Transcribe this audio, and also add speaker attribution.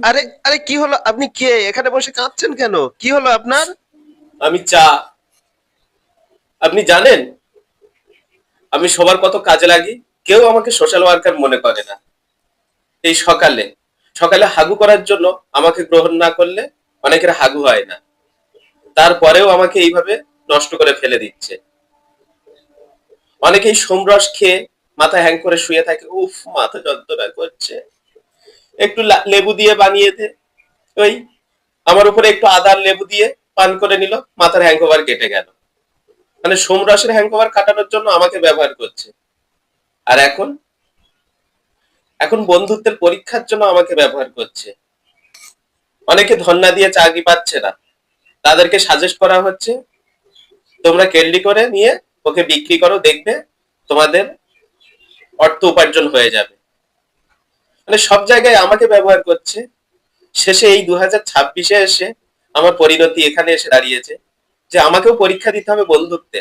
Speaker 1: আরে আরে, কি হলো? আপনি কে? এখানে বসে কাঁদছেন কেন? কি হলো আপনার?
Speaker 2: আমি চা। আপনি জানেন আমি সবার কত কাজে লাগি? কেউ আমাকে সোশ্যাল ওয়ার্কার মনে করে না। এই সকালে সকালে হাগু করার জন্য আমাকে গ্রহণ না করলে অনেকের হাগু হয় না, তারপরেও আমাকে এইভাবে নষ্ট করে ফেলে দিচ্ছে। অনেকেই সোমরস খেয়ে মাথা হ্যাং করে শুয়ে থাকে, উফ মাথা যন্ত্রণা করছে, একটু লেবু দিয়ে বানিয়ে দে। ওই আমার উপরে একটু আদার লেবু দিয়ে পান করে নিল, মাথার হ্যাংওভার কেটে গেল। মানে সোমরসের হ্যাংওভার কাটানোর জন্য আমাকে ব্যবহার করছে। আর এখন এখন বন্ধুত্বের পরীক্ষার জন্য আমাকে ব্যবহার করছে। অনেকে ধন্না দিয়ে চাকরি পাচ্ছে না, তাদেরকে সাজেস্ট করা হচ্ছে তোমরা কেন্ডি করে নিয়ে ওকে বিক্রি করো, দেখবে তোমাদের অর্থ উপার্জন হয়ে যাবে। মানে সব জায়গায় আমাকে ব্যবহার করছে। শেষে এই 2026-এ এসে আমার পরিণতি এখানে এসে দাঁড়িয়েছে যে আমাকেও পরীক্ষা দিতে হবে বন্ধুত্বে।